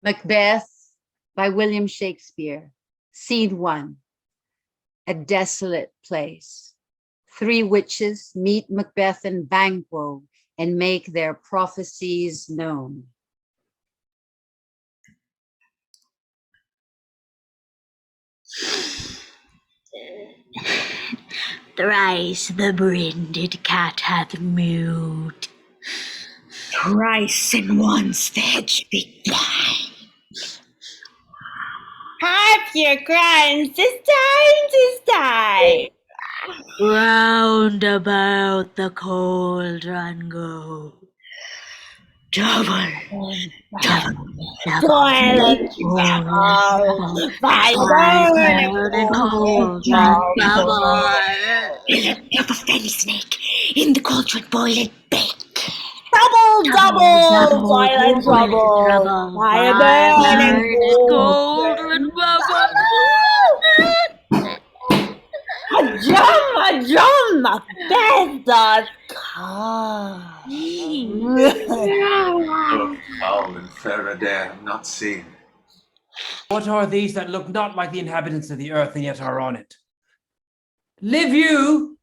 Macbeth by William Shakespeare. Scene 1. A desolate place. 3 witches meet Macbeth and Banquo and make their prophecies known. Thrice the brinded cat hath mewed. Thrice and once the hedge beat blind. Harp your crowns, 'tis time. Round about the cauldron go. Double. Toilet Like a fairy snake in the cauldron boil and bake. Double, toilet trouble. Fire burning cauldron bubble. A drum, Macbeth doth come. Foul and Faraday, not seen. What are these that look not like the inhabitants of the earth and yet are on it? Live you,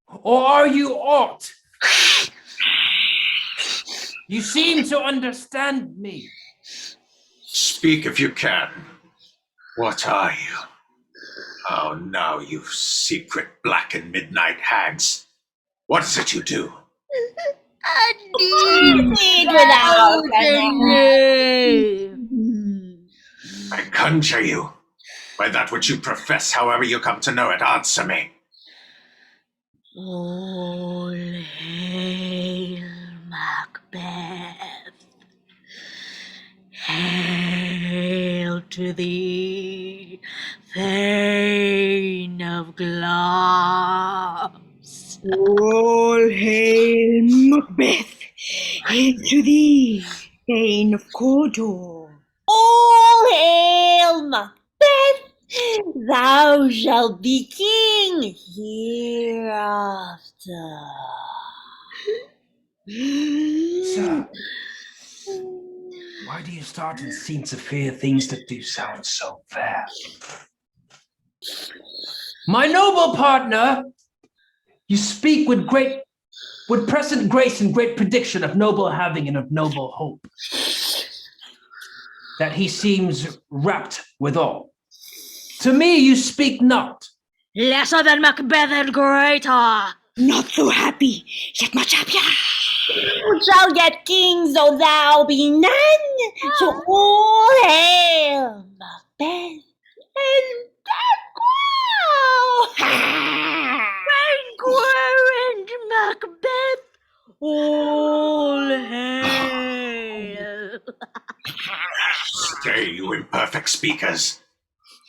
or are you aught? You seem to understand me. Speak if you can. What are you? Oh, now, you secret black and midnight hags. What is it you do? Need without I conjure you, by that which you profess, however you come to know it, answer me. All hail Macbeth. Hail to thee, Thane of Glass. All hail Macbeth. Hail to thee, Thane of Cawdor. All hail Macbeth, thou shalt be king hereafter. Sir, why do you start in scenes of fear things that do sound so fair? My noble partner, you speak with present grace and great prediction of noble having and of noble hope, that he seems rapt withal. To me you speak not. Lesser than Macbeth and greater. Not so happy, yet much happier. Who shall get king, though thou be none? So all hail Macbeth and Banquo and Macbeth, all hail. Stay, you imperfect speakers.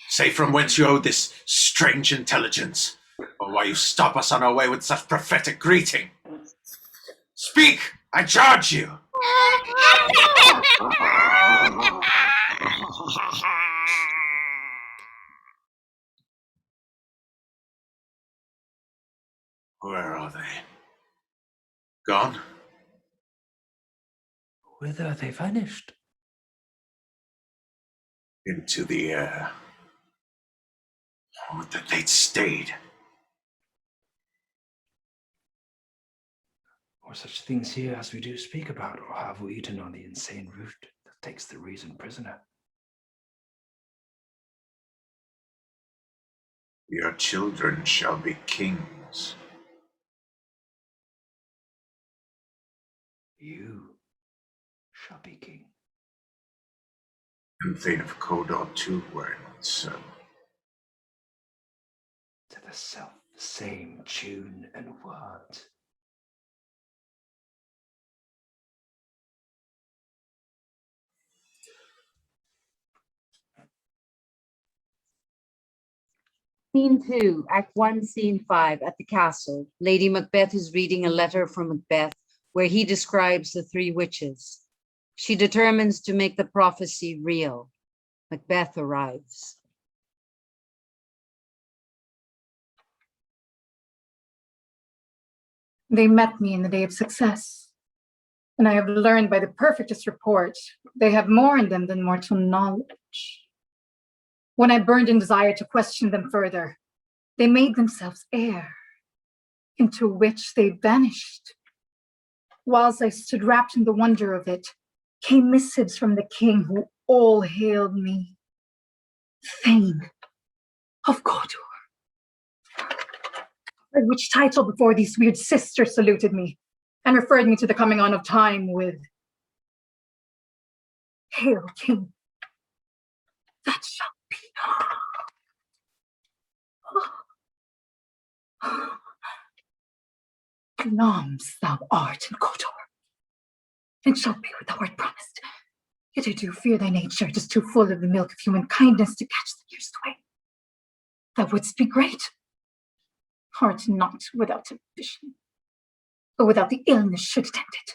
Say from whence you owe this strange intelligence, or why you stop us on our way with such prophetic greeting. Speak, I charge you. Where are they? Gone? Whither are they vanished? Into the air. Oh, that they'd stayed. Or such things here as we do speak about, or have we eaten on the insane root that takes the reason prisoner? Your children shall be kings. You shall be king. And Thane of Cawdor too, were it not so. To the self-same tune and word. Scene 2, Act 1, Scene 5, at the castle. Lady Macbeth is reading a letter from Macbeth where he describes the 3 witches. She determines to make the prophecy real. Macbeth arrives. They met me in the day of success. and I have learned by the perfectest report, they have more in them than mortal knowledge. When I burned in desire to question them further, they made themselves air, into which they vanished. Whilst I stood wrapped in the wonder of it, came missives from the king who all hailed me, Thane of Cawdor. By which title before these weird sisters saluted me, and referred me to the coming on of time with, Hail, King, that shall be. Noms thou art in Cawdor, and shalt be what thou art promised. Yet I do fear thy nature is too full of the milk of human kindness to catch the year's sway. Thou wouldst be great, art not without ambition, but without the illness should attend it.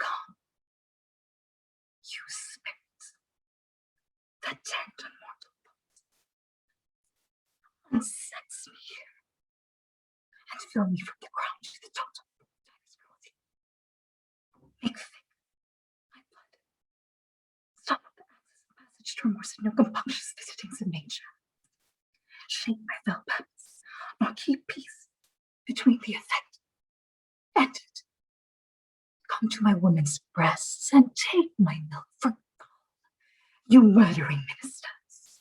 Come, you spirits that tend on mortal bones, unsex me here, and fill me from the ground to the total cruelty. Make thick my blood. Stop up the access and passage to remorse and no compunctious visitings of nature. Shake my fell purpose, nor keep peace between the effect and it. Come to my woman's breasts and take my milk for gall, you murdering ministers.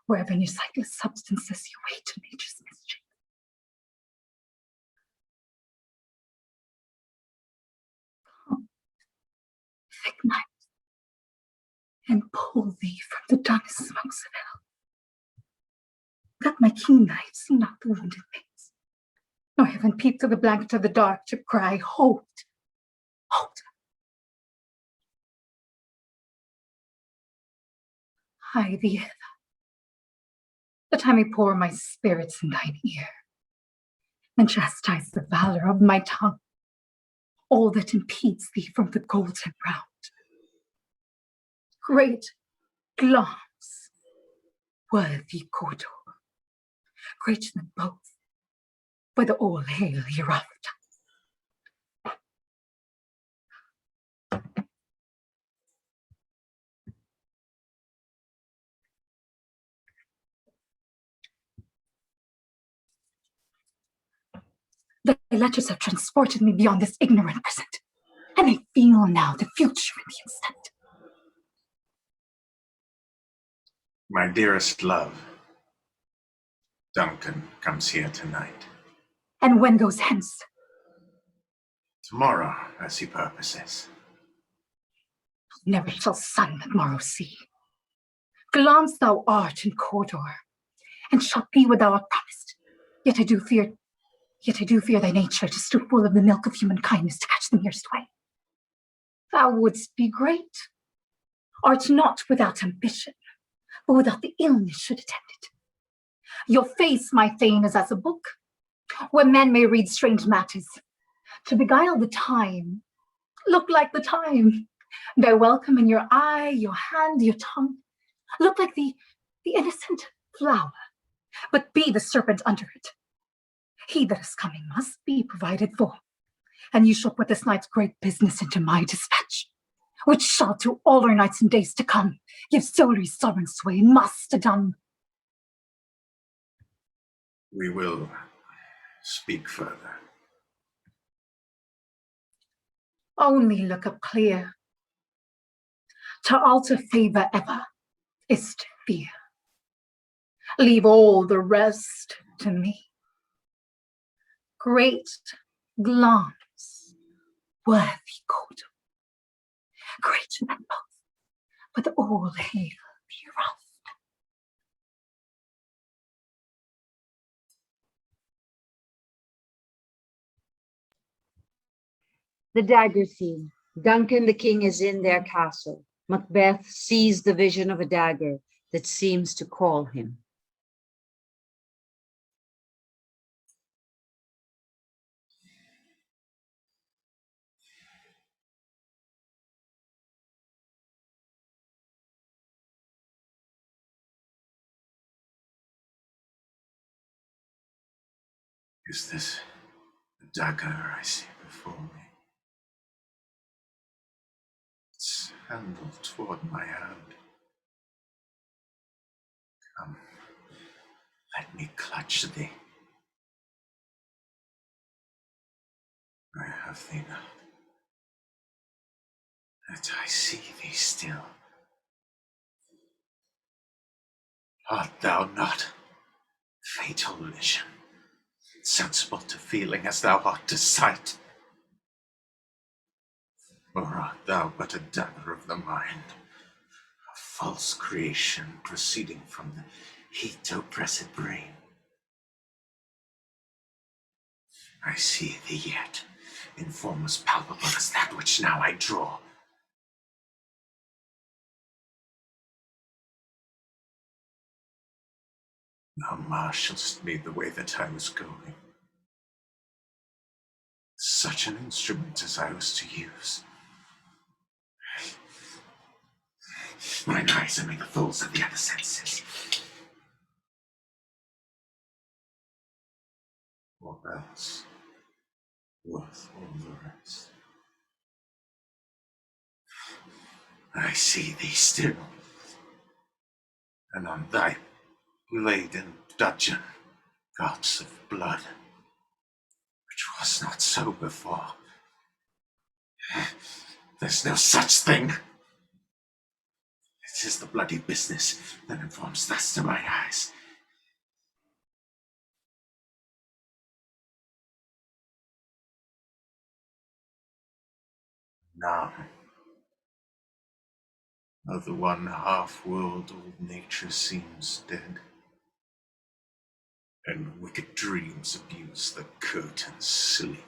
Wherever in your sightless substances you wait to nature's mischief. Come, thick night, and pull thee from the dunnest smokes of hell. That my keen eye see not the wounded things, nor heaven peep through the blanket of the dark to cry, hold, hold. Hie thee hither, that I may pour my spirits in thine ear, and chastise the valor of my tongue, all that impedes thee from the golden round. Great glance, worthy Cawdor, greater than both, by the all hail hereafter. Thy letters have transported me beyond this ignorant present, and I feel now the future in the instant. My dearest love, Duncan comes here tonight. And when goes hence? Tomorrow, as he purposes. Never shall sun that morrow see. Glance thou art in Cawdor, and shalt be what thou art promised. Yet I do fear thy nature is too full of the milk of human kindness to catch the merest way. Thou wouldst be great, art not without ambition, but without the illness should attend it. Your face, my Thane, is as a book, where men may read strange matters. To beguile the time, look like the time. Bear welcome in your eye, your hand, your tongue. Look like the innocent flower, but be the serpent under it. He that is coming must be provided for, and you shall put this night's great business into my dispatch, which shall to all our nights and days to come give solely sovereign sway and masterdom. We will speak further. Only look up clear. To alter favor ever is to fear. Leave all the rest to me. Great glance, worthy court. Greater than both, but all hail be rough. The dagger scene. Duncan the king is in their castle. Macbeth sees the vision of a dagger that seems to call him. Is this the dagger I see before me? Its handle toward my hand. Come, let me clutch thee. I have thee now, that I see thee still. Art thou not, fatal vision, sensible to feeling as thou art to sight? Or art thou but a dagger of the mind, a false creation proceeding from the heat oppressed brain? I see thee yet, in form as palpable as that which now I draw. Thou marshalst me the way that I was going. Such an instrument as I was to use. Mine eyes are made the fools of the other senses. Or else, worth all the rest. I see thee still, and on thy laden dudgeon, drops of blood, which was not so before. There's no such thing. It is the bloody business that informs thus to my eyes. Now, of the one half-world old nature seems dead, and wicked dreams abuse the curtain's sleep.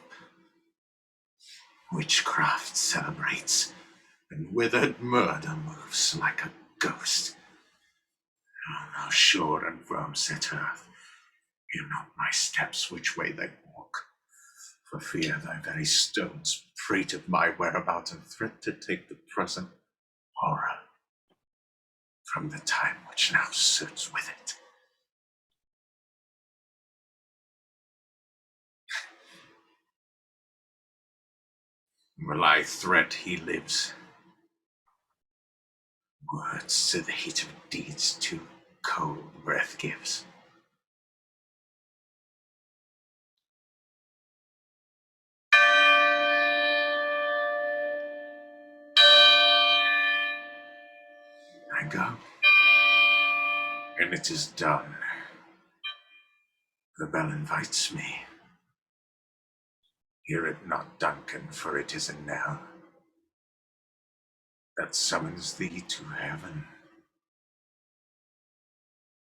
Witchcraft celebrates, and withered murder moves like a ghost. Oh, now sure and firm set earth, hear not my steps which way they walk, for fear thy very stones prate of my whereabout and threat to take the present horror from the time which now suits with it. Will I threat he lives? Words to the heat of deeds too cold breath gives. I go, and it is done. The bell invites me. Hear it not, Duncan, for it is a knell that summons thee to heaven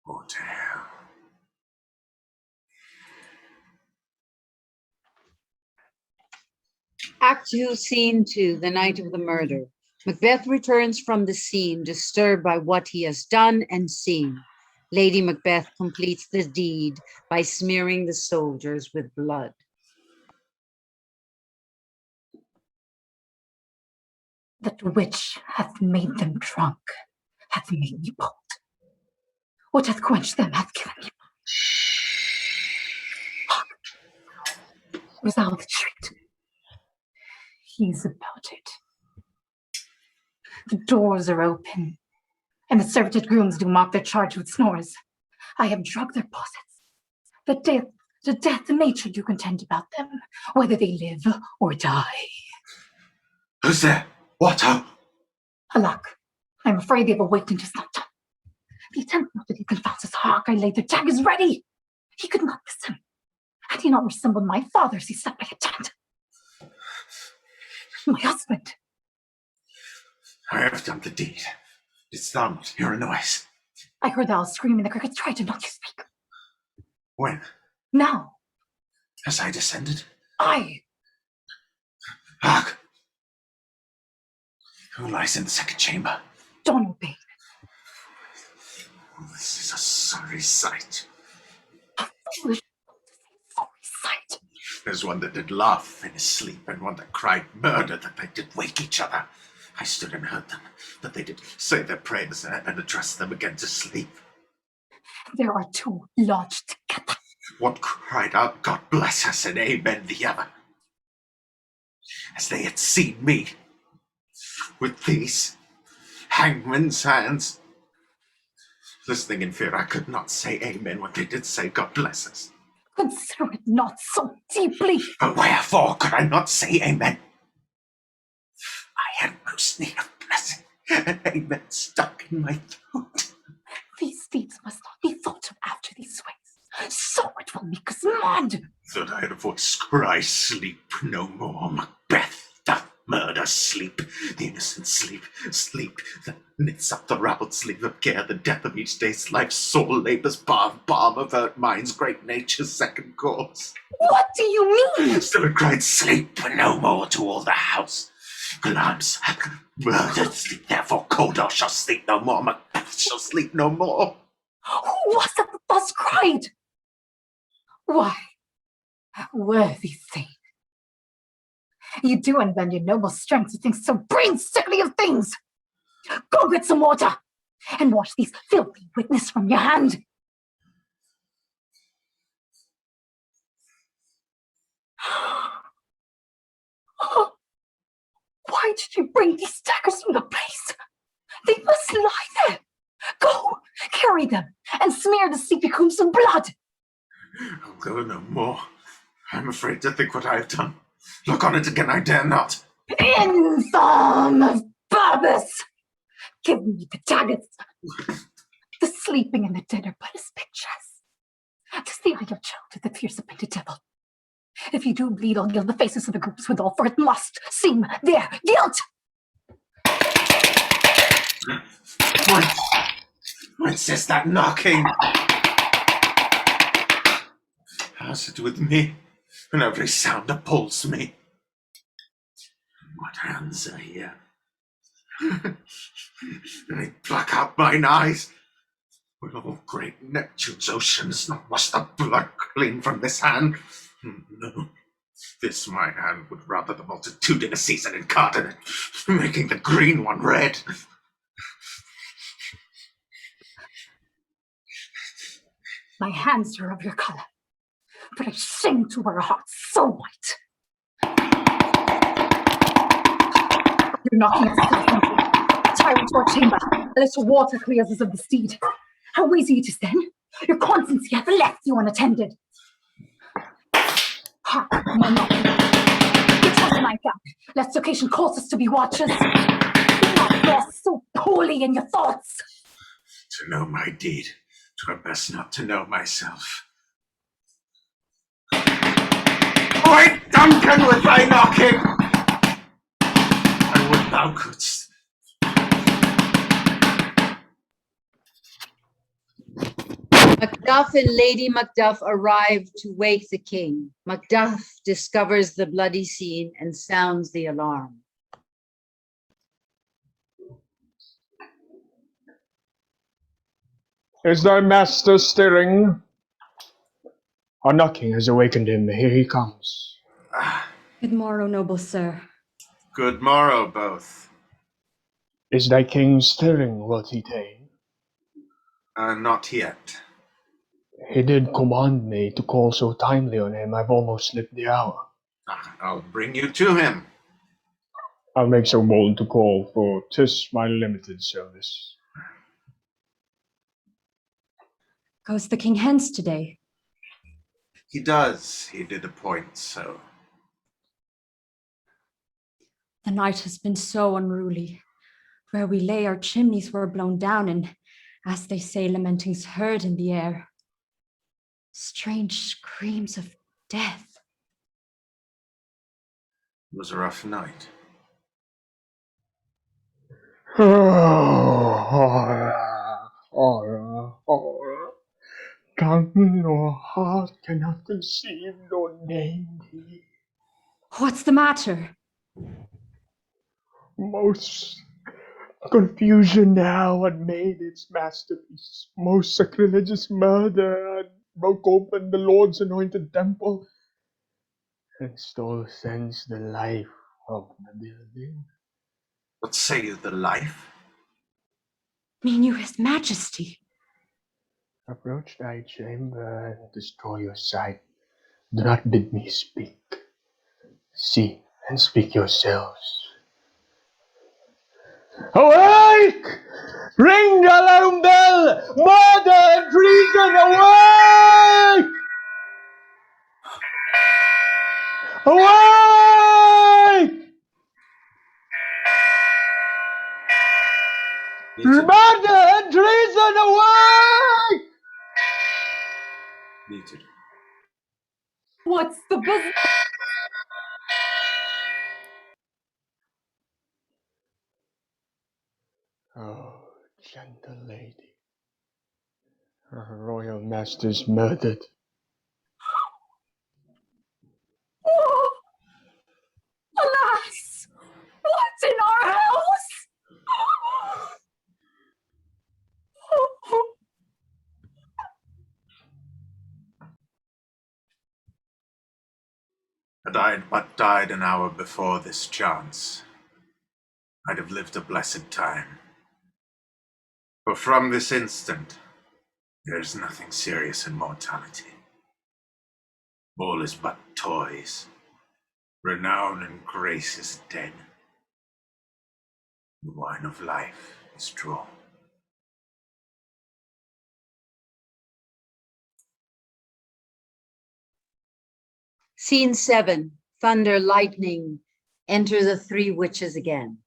or to hell. Act 2, Scene 2, the night of the murder. Macbeth returns from the scene, disturbed by what he has done and seen. Lady Macbeth completes the deed by smearing the soldiers with blood. That witch hath made them drunk, hath made me bold. What hath quenched them hath given me. Hark! Was owl that shrieked. He's about it. The doors are open, and the servited grooms do mock their charge with snores. I have drugged their posets. The death the nature do contend about them, whether they live or die. Who's there? What? Oh? Alack, I'm afraid they've awaked and 'tis not done. The attempt not that he confounds his hark, I laid their daggers ready. He could not listen. Had he not resembled my father as he sat by a tent? My husband. I have done the deed. Didst thou not hear a noise? I heard the owl scream and the crickets tried to knock you speak. When? Now. As I descended? I. Hark! Who lies in the second chamber? Don't obey. This is a sorry sight. Foolish sorry sight. There's one that did laugh in his sleep, and one that cried murder, that they did wake each other. I stood and heard them, that they did say their prayers and address them again to sleep. There are two lodged together. One cried out, God bless us, and amen the other. As they had seen me, with these hangman's hands. Listening in fear, I could not say amen when they did say God bless us. Consider it not so deeply. But wherefore could I not say amen? I had most need of blessing, and amen stuck in my throat. These deeds must not be thought of after these ways. So it will make us mad. Thought I had a voice cry, sleep no more. Macbeth doth murder sleep. The innocent sleep, sleep that knits up the ravelled sleep of care. The death of each day's life, sore labour's balm of hurt minds, great nature's second cause. What do you mean? Still it cried, sleep no more to all the house. Glamis murdered sleep, therefore Cawdor shall sleep no more. Macbeth shall sleep no more. Who was it that thus cried? Why, worthy Thane, you do unbend your noble strength to think so brain-sickly of things. Go get some water and wash these filthy witnesses from your hand. Why did you bring these daggers from the place? They must lie there. Go, carry them, and smear the sleepy combs of blood. I'll go no more. I'm afraid to think what I have done. Look on it again, I dare not. Infam Barbus! Give me the daggers. The sleeping and the dead are but as pictures. To see how your child with the fierce painted devil. If you do bleed, I'll gild the faces of the groups withal, for it must seem their guilt. Whence is that knocking? How's it with me? And every sound appalls me. What hands are here? They pluck out mine eyes. Will all great Neptune's oceans not wash the blood clean from this hand? No, this my hand would rather the multitudinous season incarnate, making the green one red. My hands are of your color, but I shame to wear a heart so white. You're knocking at the tyrant to our chamber, a little water clears us of the steed. How easy it is then? Your constancy hath left you unattended. Hark, no knocking. Get the knife out, lest occasion calls us to be watchers. Do not lost so poorly in your thoughts. To know my deed, 'twere best not to know myself. Wait, Duncan, with thy knocking! I would thou couldst. MacDuff and Lady Macduff arrive to wake the king. Macduff discovers the bloody scene and sounds the alarm. Is thy master stirring? Our knocking has awakened him. Here he comes. Good morrow, noble sir. Good morrow, both. Is thy king stirring, worthy Thane? Not yet. He did command me to call so timely on him, I've almost slipped the hour. I'll bring you to him. I'll make so bold to call, for 'tis my limited service. Goes the king hence today? He does. He did appoint so. The night has been so unruly. Where we lay, our chimneys were blown down, and, as they say, lamentings heard in the air. Strange screams of death. It was a rough night. Horror. Tongue nor heart cannot conceive nor name thee. What's the matter? Most confusion now had made its masterpiece. Most sacrilegious murder had broke open the Lord's anointed temple and stole thence the life of the building. What say you, the life? Mean you his majesty? Approach thy chamber and destroy your sight. Do not bid me speak. See and speak yourselves. Awake! Ring the alarm bell! Murder and treason, awake! Awake! Murder and treason, awake! Muted. What's the business? Oh, gentle lady. Her royal master's murdered. Oh, alas! What's in our house? Had I but died an hour before this chance, I'd have lived a blessed time. For from this instant, there is nothing serious in mortality. All is but toys. Renown and grace is dead. The wine of life is drawn. Scene 7. Thunder, lightning. Enter the three witches again.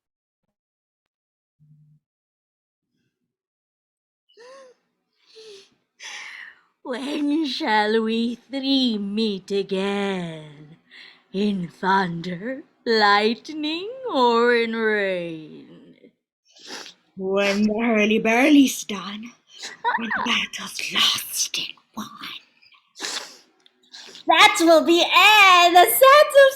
When shall we three meet again? In thunder, lightning, or in rain? When the hurly-burly's done, when battle's lost and won. That will be Anne, the sons of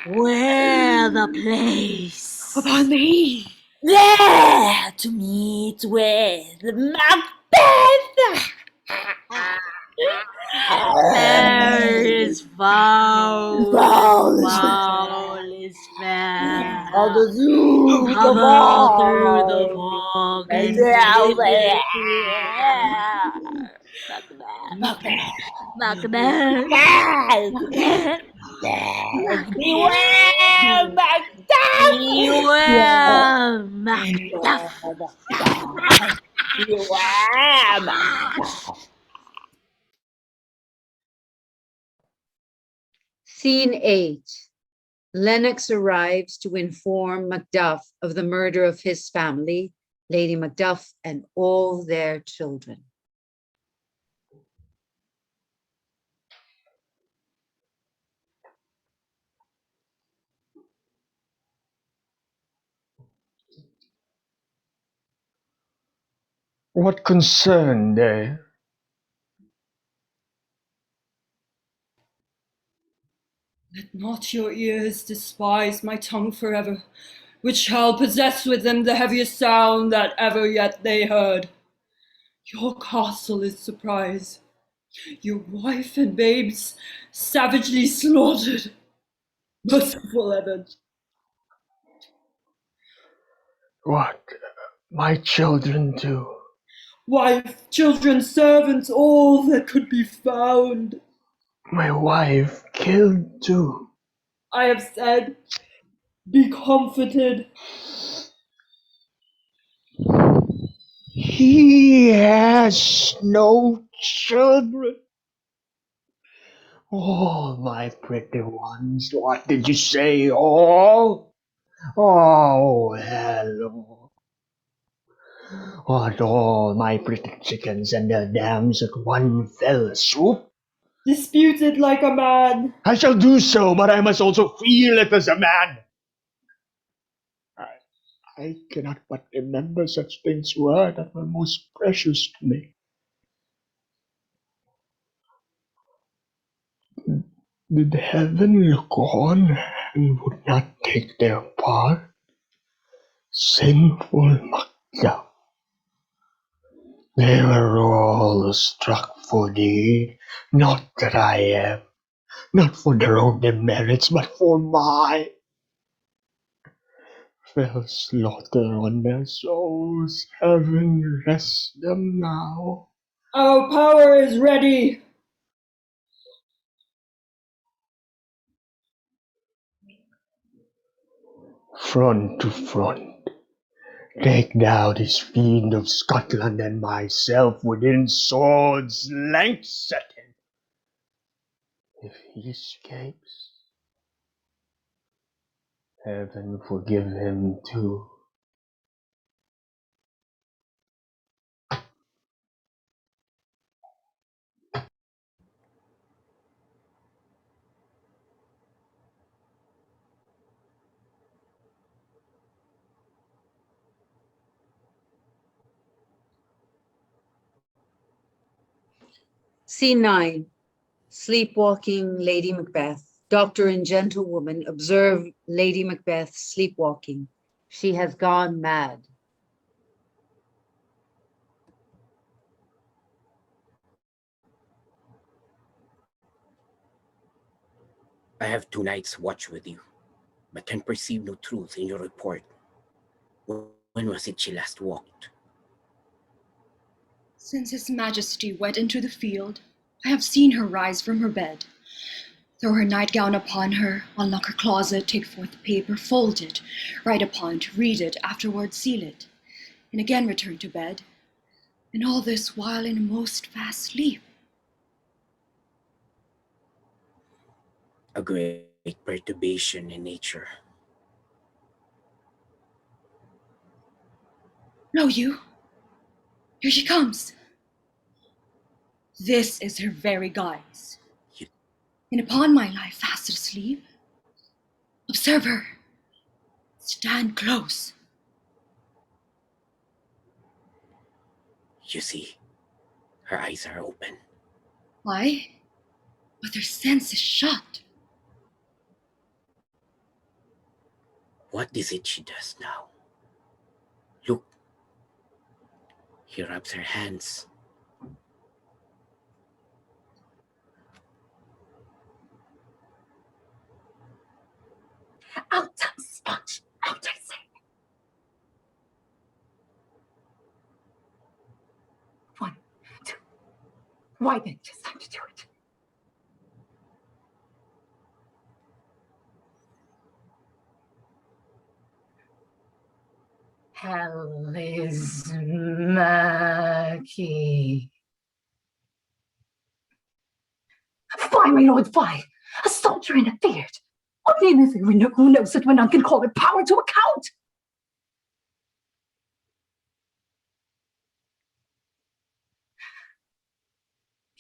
sun. Where the place? Upon the heath. There to meet with Macbeth. Fair is foul, Foul is foul is fair. All the zoo, the Hover ball, through the fog and Macbeth. Beware, Macduff! Beware, MacDuff! Beware, Macduff! Scene 8. Lennox arrives to inform Macduff of the murder of his family, Lady Macduff, and all their children. What concern there? Let not your ears despise my tongue forever, which shall possess with them the heaviest sound that ever yet they heard. Your castle is surprised, your wife and babes savagely slaughtered. Merciful heaven! What? My children too. Wife, children, servants, all that could be found. My wife killed too. I have said, be comforted. He has no children. All my pretty ones. What did you say? All? Oh, hello. What, all my pretty chickens and their dams at one fell swoop? Dispute it like a man. I shall do so, but I must also feel it as a man. I cannot but remember such things were that were most precious to me. Did heaven look on and would not take their part? Sinful MacDuff, they were all struck for thee, not that I am, not for their own demerits, but for my fell slaughter on their souls. Heaven rest them now. Our power is ready. Front to front. Take thou this fiend of Scotland and myself within sword's length set him. If he escapes, heaven forgive him too. Scene 9. Sleepwalking Lady Macbeth. Doctor and gentlewoman observe Lady Macbeth sleepwalking. She has gone mad. I have 2 nights watch with you, but can perceive no truth in your report. When was it she last walked? Since His Majesty went into the field, I have seen her rise from her bed, throw her nightgown upon her, unlock her closet, take forth the paper, fold it, write upon it, read it, afterwards seal it, and again return to bed, and all this while in a most fast sleep. A great perturbation in nature. Know you? Here she comes. This is her very guise. And upon my life, fast asleep. Observe her. Stand close. You see, her eyes are open. Why? But her sense is shut. What is it she does now? Look. He rubs her hands. Out, Spot! Out, I say! One, two. Why then just time to do it? Hell is murky. Fie, my lord, fie! A soldier interfered. What name is it who knows that when none can call with power to account?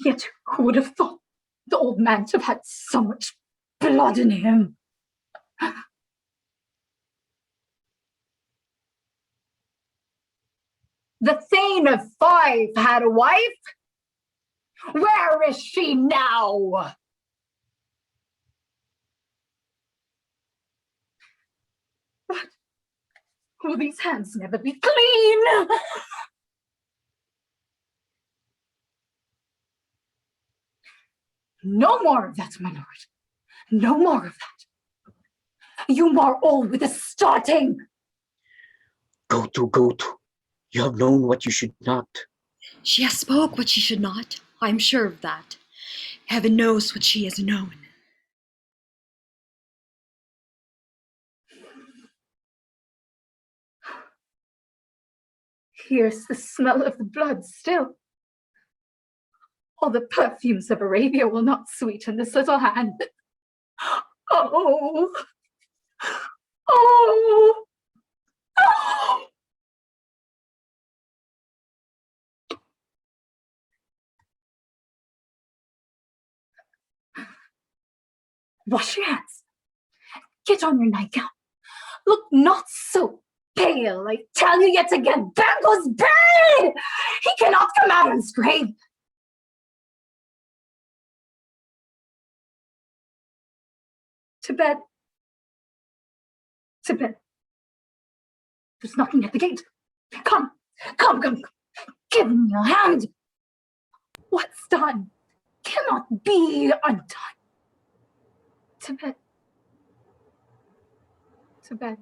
Yet who would have thought the old man to have had so much blood in him? The Thane of Five had a wife? Where is she now? What? Will these hands never be clean? No more of that, my lord. No more of that. You mar all with the starting. Go to. You have known what you should not. She has spoke what she should not. I am sure of that. Heaven knows what she has known. Here's the smell of the blood still. All the perfumes of Arabia will not sweeten this little hand. Oh! Oh! Oh! Wash your hands. Get on your nightgown. Look not so pale, I tell you yet again. Banquo's buried! He cannot come out of his grave. To bed. To bed. There's knocking at the gate. Come. Give me your hand. What's done cannot be undone. To bed. To bed.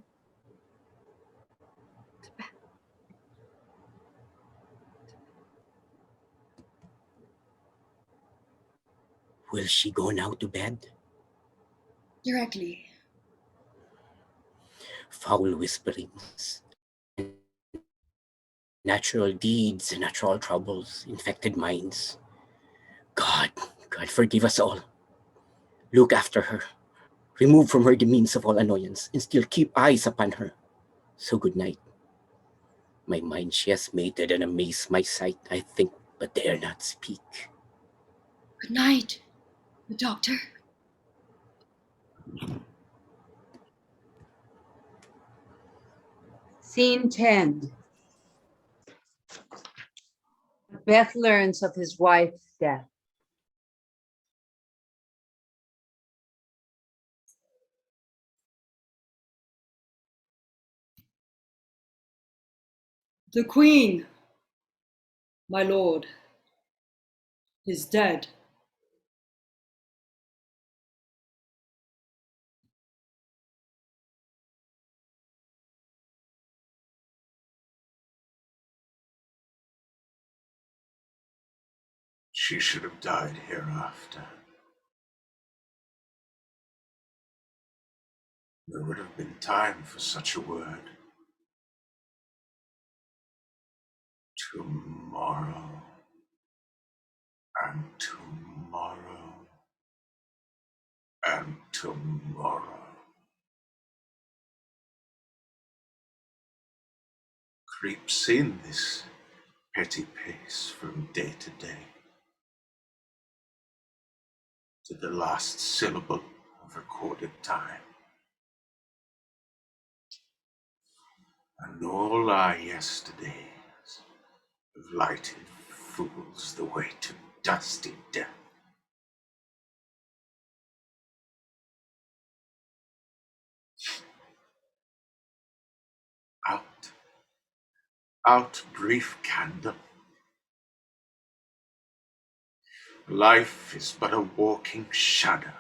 To bed. Will she go now to bed? Directly. Foul whisperings, natural deeds and natural troubles, infected minds. God forgive us all. Look after her. Remove from her the means of all annoyance, and still keep eyes upon her. So good night. My mind she has mated and amazed my sight, I think, but dare not speak. Good night, the doctor. Scene 10. Macbeth learns of his wife's death. The Queen, my lord, is dead. She should have died hereafter. There would have been time for such a word. Tomorrow, and tomorrow, and tomorrow. Creeps in this petty pace from day to day, to the last syllable of recorded time. And all our yesterdays have lighted fools the way to dusty death. Out, brief candle. Life is but a walking shadow.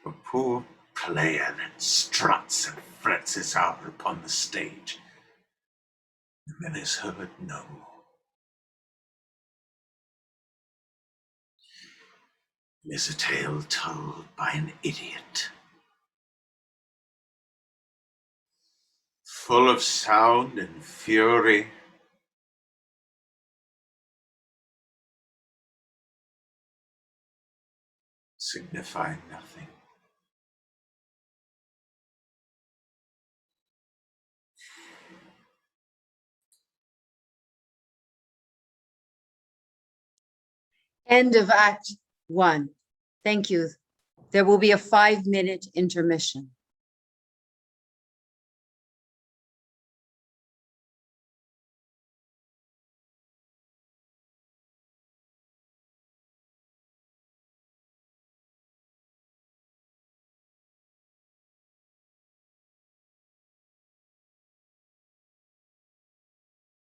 A poor player that struts and frets his hour upon the stage, and then is heard no more. It is a tale told by an idiot, full of sound and fury, signifying nothing. End of Act 1. Thank you. There will be a 5-minute intermission.